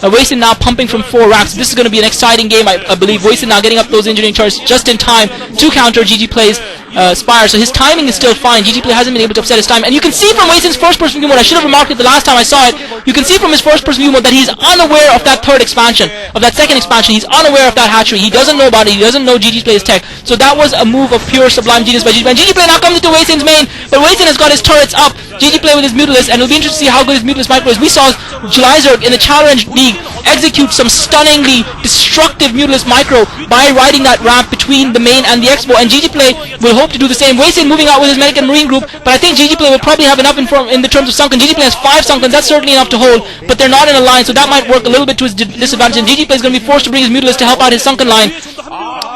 Hwaisn now pumping from 4 racks. This is going to be an exciting game, I believe. Hwaisn now getting up those engineering turrets just in time to counter GGplay's Spire. So his timing is still fine. GGplay hasn't been able to upset his time. And you can see from Hwaisn's first-person view mode, I should have remarked it the last time I saw it, you can see from his first-person view mode that he's unaware of that third expansion, of that second expansion. He's unaware of that hatchery. He doesn't know about it. He doesn't know GGplay's tech. So that was a move of pure sublime genius by GGplay. And GGplay now comes into Hwaisn's main, but Hwaisn has got his turrets up. GGplay with his Mutalisk, and it'll be interesting to see how good his Mutalisk micro is. We saw Klazart in the Challenge League execute some stunningly destructive Mutalisk micro by riding that ramp between the main and the Expo, and GGplay will hope to do the same. Hwaisn moving out with his Medic and Marine group, but I think GGplay will probably have enough in the terms of sunken. GGplay has 5 sunken, that's certainly enough to hold, but they're not in a line, so that might work a little bit to his disadvantage, and GGplay is going to be forced to bring his Mutalisk to help out his sunken line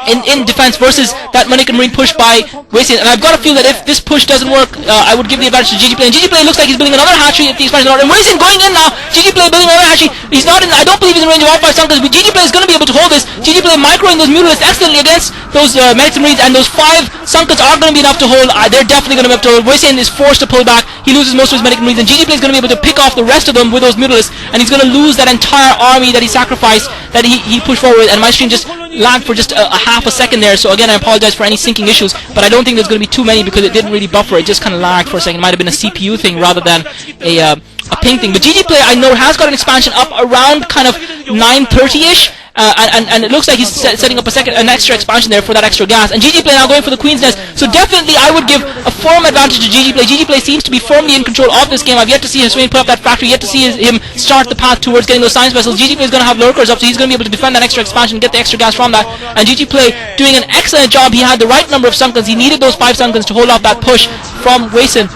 in defense versus that Medic and Marine push by Hwaisn. And I've got a feel that if this push doesn't work, I would give the advantage to GGplay. And GGplay looks like he's building another hatchery if the expansion is not. And Hwaisn going in now. GGplay building another hatchery. He's not in. I don't believe he's in range of all 5 sunkers, but GGplay is going to be able to hold this. GGplay microing those Mutalisks excellently against those Medics and Marines, and those 5 sunkers are going to be enough to hold. They're definitely going to be enough to hold. Hwaisn is forced to pull back. He loses most of his Medic and Marines, and GGplay is going to be able to pick off the rest of them with those Mutalisks, and he's going to lose that entire army that he sacrificed, that he pushed forward. And my stream just lagged for just a half a second there, so again I apologize for any syncing issues, but I don't think there's going to be too many because it didn't really buffer. It just kind of lagged for a second. It might have been a CPU thing rather than a ping thing. But GGplay, I know, has got an expansion up around kind of 9:30ish. And it looks like he's setting up an extra expansion there for that extra gas. And GGplay now going for the Queen's Nest. So definitely I would give a firm advantage to GGplay. GGplay seems to be firmly in control of this game. I've yet to see Hwaisn put up that factory, yet to see him start the path towards getting those science vessels. GGplay is going to have lurkers up, so he's going to be able to defend that extra expansion, get the extra gas from that. And GGplay doing an excellent job. He had the right number of sunkens. He needed those 5 sunkens to hold off that push from Hwaisn.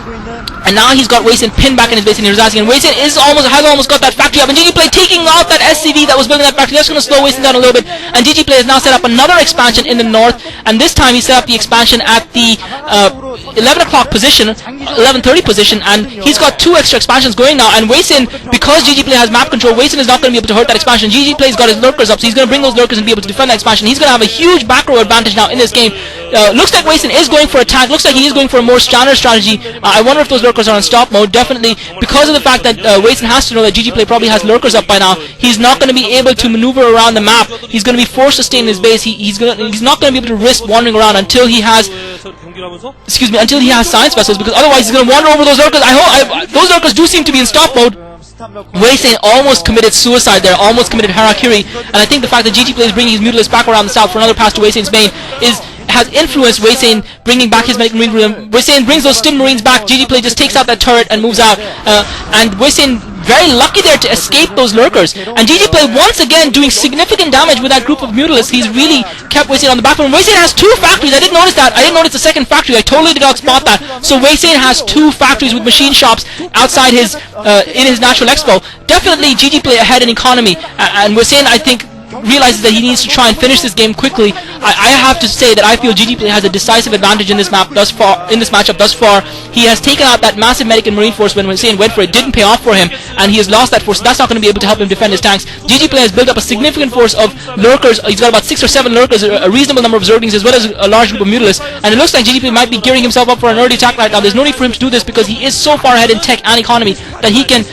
And now he's got Hwaisn pinned back in his base, and he was asking, and Hwaisn has almost got that factory up, and GGplay taking out that SCV that was building that factory. That's going to slow Hwaisn down a little bit, and GGplay has now set up another expansion in the north, and this time he set up the expansion at the 11 o'clock position, 11:30 position, and he's got 2 extra expansions going now, and Hwaisn, because GGplay has map control, Hwaisn is not going to be able to hurt that expansion. GGplay's got his lurkers up, so he's going to bring those lurkers and be able to defend that expansion. He's going to have a huge back row advantage now in this game. Looks like Hwaisn is going for a tank, looks like he is going for a more standard strategy. I wonder if those lurkers are on stop mode. Definitely, because of the fact that Hwaisn has to know that GGplay probably has lurkers up by now, he's not going to be able to maneuver around the map. He's going to be forced to stay in his base. He's not going to be able to risk wandering around until he has science vessels, because otherwise he's going to wander over those lurkers. Those lurkers do seem to be in stop mode. Hwaisn almost committed suicide there, almost committed harakiri, and I think the fact that GGplay is bringing his Mutalisk back around the south for another pass to Hwaisn's main has influenced Hwaisn bringing back his Medic Marine group. Hwaisn brings those Stim Marines back. GGplay just takes out that turret and moves out, and Hwaisn very lucky there to escape those lurkers. And GGplay once again doing significant damage with that group of Mutalisks. He's really kept Hwaisn on the back foot. Hwaisn has 2 factories. I didn't notice that. I didn't notice the second factory. I totally did not spot that. So Hwaisn has 2 factories with machine shops outside his in his natural expo. Definitely GGplay ahead in economy, and Hwaisn, I think, realizes that he needs to try and finish this game quickly. I have to say that I feel GGplay has a decisive advantage in this map thus far. In this matchup thus far, he has taken out that massive Medic and Marine force when Hwaisn went for it. Didn't pay off for him, and he has lost that force. So that's not going to be able to help him defend his tanks. GGplay has built up a significant force of lurkers. He's got about 6 or 7 lurkers, a reasonable number of Zerglings, as well as a large group of Mutalisks. And it looks like GGplay might be gearing himself up for an early attack right now. There's no need for him to do this because he is so far ahead in tech and economy that he can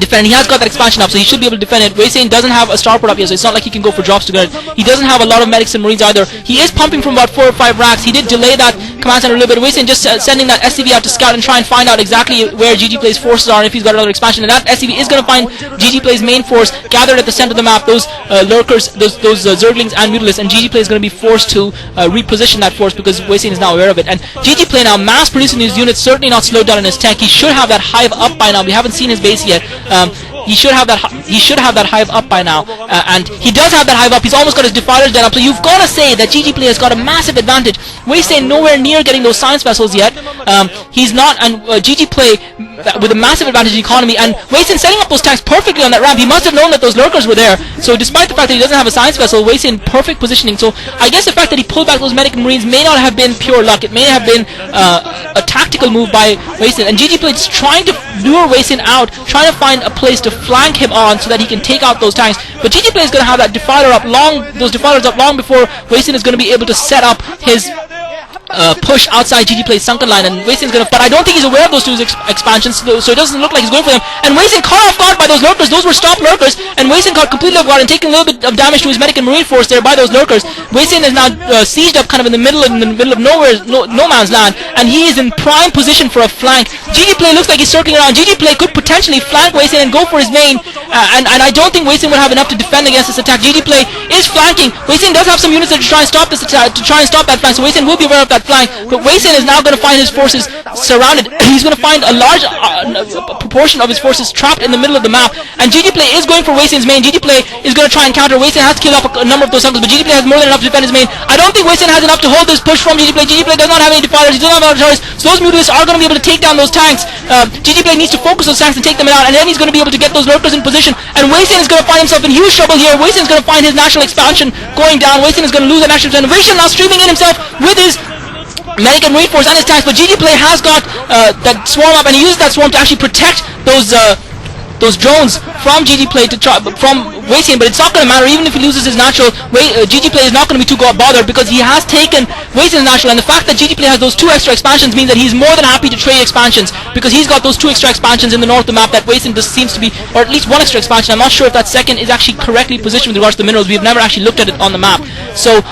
defend. He has got that expansion up, so he should be able to defend it. Hwaisn doesn't have a starport up yet, so it's not like he can go for drops to get it. He doesn't have a lot of medics and marines either. He is pumping from about 4 or 5 racks. He did delay that command center a little bit. Hwaisn just sending that SCV out to scout and try and find out exactly where GGplay's forces are and if he's got another expansion. And that SCV is going to find GGplay's main force gathered at the center of the map, those lurkers, those Zerglings and Mutalisks, and GGplay is going to be forced to reposition that force because Hwaisn is now aware of it. And GGplay now mass producing his units, certainly not slowed down in his tech. He should have that hive up by now. We haven't seen his base yet. He should have that hive up by now, and he does have that hive up. He's almost got his defilers down up. So you've got to say that GGplay has got a massive advantage. Hwaisn nowhere near getting those science vessels yet. He's not, and GGplay with a massive advantage in economy. And Hwaisn setting up those tanks perfectly on that ramp. He must have known that those lurkers were there. So despite the fact that he doesn't have a science vessel, Hwaisn perfect positioning. So I guess the fact that he pulled back those medic marines may not have been pure luck. It may have been a tactical move by Hwaisn. And GGplay is trying to lure Hwaisn out, trying to find a place to flank him on so that he can take out those tanks. But GGplay is going to have that defiler up long, those defilers up long before Hwaisn is going to be able to set up his push outside GGplay's sunken line, and Hwaisn's gonna, but I don't think he's aware of those two expansions, so it doesn't look like he's going for them. And Hwaisn caught off guard by those lurkers. Those were stop lurkers, and Hwaisn caught completely off guard and taking a little bit of damage to his medic and marine force there by those lurkers. Hwaisn is now sieged up kind of in the middle of nowhere, no man's land, and he is in prime position for a flank. GGplay looks like he's circling around. GGplay could potentially flank Hwaisn and go for his main, and I don't think Hwaisn would have enough to defend against this attack. GGplay is flanking. Hwaisn does have some units that to try and stop this attack, to try and stop that flank, so Hwaisn will be aware of that flank, but Hwaisn is now going to find his forces surrounded. He's going to find a large proportion of his forces trapped in the middle of the map, and GGplay is going for Hwaisn's main. GGplay is going to try and counter. Hwaisn has to kill off a number of those uncles, but GGplay has more than enough to defend his main. I don't think Hwaisn has enough to hold this push from GGplay. GGplay does not have any defilers, he does not have any artillery, so those mutalists are going to be able to take down those tanks. GGplay needs to focus those tanks and take them out, and then he's going to be able to get those lurkers in position, and Hwaisn is going to find himself in huge trouble here. Hwaisn is going to find his national expansion going down. Hwaisn is going to lose that national expansion. Hwaisn now streaming in himself with his medic and marine force and his tanks, but GGplay has got that swarm up, and he uses that swarm to actually protect those drones from GGplay from Hwaisn, but it's not going to matter. Even if he loses his natural, GGplay is not going to be too bothered because he has taken Hwaisn's natural, and the fact that GGplay has those 2 extra expansions means that he's more than happy to trade expansions, because he's got those 2 extra expansions in the north of the map that Hwaisn just seems to be, or at least 1 extra expansion. I'm not sure if that second is actually correctly positioned with regards to the minerals. We've never actually looked at it on the map. So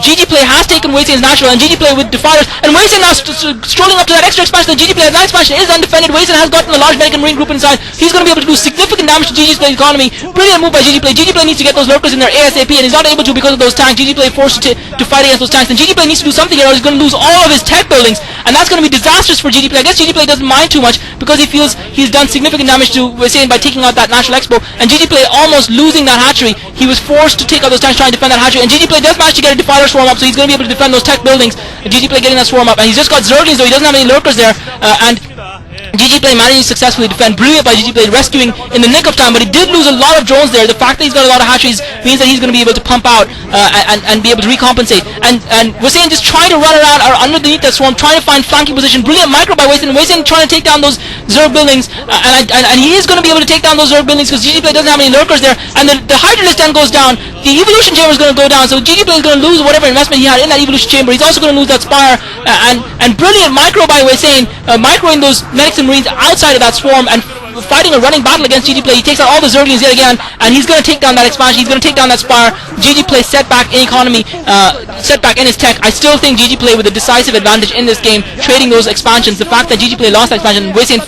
GGplay has taken Hwaisn's natural, and GGplay with defilers, and Hwaisn now strolling up to that extra expansion. GGplay has that expansion is undefended. Hwaisn has gotten a large medic and marine group inside. He's going to be able to do significant damage to GGplay's economy. Brilliant move by GGplay. GGplay needs to get those lurkers in there ASAP, and he's not able to because of those tanks. GGplay forced to fight against those tanks, and GGplay needs to do something here or he's going to lose all of his tech buildings, and that's going to be disastrous for GGplay. I guess GGplay doesn't mind too much because he feels he's done significant damage to Hwaisn by taking out that National Expo, and GGplay almost losing that hatchery. He was forced to take out those tanks trying to defend that hatchery, and GGplay does manage to get a defiler swarm up, so he's going to be able to defend those tech buildings. GGplay getting that swarm up, and he's just got Zerglings, though he doesn't have any lurkers there, and GGplay managed to successfully defend. Brilliant by GGplay, rescuing in the nick of time, but he did lose a lot of drones there. The fact that he's got a lot of hatcheries means that he's going to be able to pump out and be able to recompensate. And Hwaisn just trying to run around or underneath that swarm, trying to find flanking position. Brilliant micro by Hwaisn. Hwaisn trying to take down those Zerg buildings, and he is going to be able to take down those Zerg buildings because GGplay doesn't have any lurkers there. And the Hydralisk then goes down. The evolution chamber is going to go down, so GGplay is going to lose whatever investment he had in that evolution chamber. He's also going to lose that spire, and brilliant micro by Hwaisn, microing those medics and marines outside of that swarm and fighting a running battle against GGplay. He takes out all the Zerglings yet again, and he's going to take down that expansion. He's going to take down that spire. GGplay setback in economy, setback in his tech. I still think GGplay with a decisive advantage in this game, trading those expansions. The fact that GGplay lost that expansion, GGplay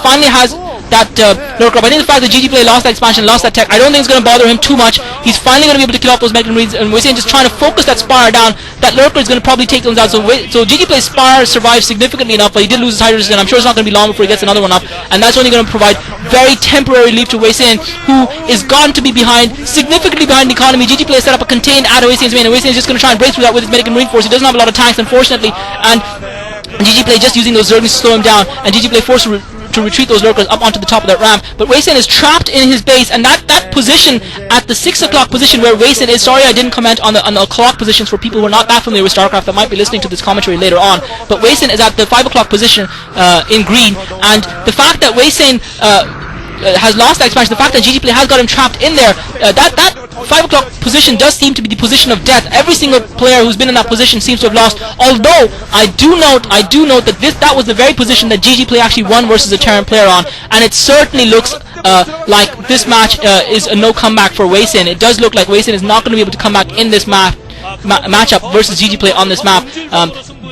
finally has that lurker. I think the fact that GGplay lost that expansion, lost that tech, I don't think it's going to bother him too much. He's finally going to be able to kill off those medic marines, and Hwaisn just trying to focus that spire down. That lurker is going to probably take those out. So GGplay's spire survived significantly enough, but he did lose his Hydralisk, and I'm sure it's not going to be long before he gets another one up, and that's only going to provide very temporary relief to Hwaisn, who is gone to be behind, significantly behind the economy. GGplay set up a contained at Hwaisn's main, and Hwaisn is just going to try and break through that with his medic and marine force. He doesn't have a lot of tanks, unfortunately, and GGplay just using those Zerglings to slow him down, and GGplay forced to retreat those lurkers up onto the top of that ramp. But Hwaisn is trapped in his base, and that position at the 6 o'clock position where Hwaisn is, sorry I didn't comment on the clock positions for people who are not that familiar with StarCraft that might be listening to this commentary later on, but Hwaisn is at the 5 o'clock position in green, and the fact that Hwaisn has lost that expansion, the fact that GGplay has got him trapped in there, that 5 o'clock position does seem to be the position of death. Every single player who's been in that position seems to have lost, although I do note that that was the very position that GGplay actually won versus a Terran player on, and it certainly looks like this match is a no comeback for Hwaisn. It does look like Hwaisn is not going to be able to come back in this matchup versus GGplay on this map.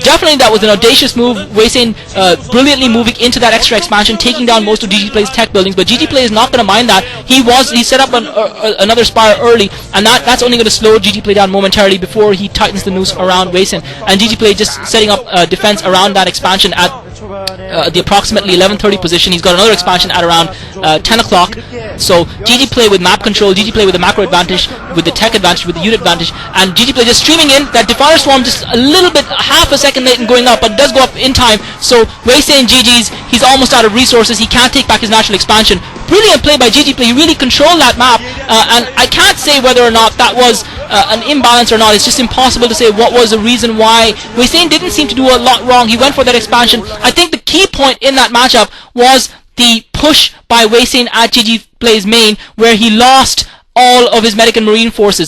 Definitely that was an audacious move. Hwaisn brilliantly moving into that extra expansion, taking down most of GGplay's tech buildings, but GGplay is not going to mind that. He set up another spire early, and that's only going to slow GGplay down momentarily before he tightens the noose around Hwaisn, and GGplay just setting up defense around that expansion at the approximately 11:30 position. He's got another expansion at around 10 o'clock. So GGplay with map control, GGplay with the macro advantage, with the tech advantage, with the unit advantage, and GGplay just streaming in. That Defiler Swarm just a little bit, half a second late in going up, but it does go up in time. So Hwaisn GG's, he's almost out of resources. He can't take back his natural expansion. Brilliant play by GGplay. He really controlled that map, and I can't say whether or not that was an imbalance or not. It's just impossible to say what was the reason why. Hwaisn didn't seem to do a lot wrong. He went for that expansion. I think the key point in that matchup was the push by Hwaisn at GGplay's main, where he lost all of his medic and marine forces.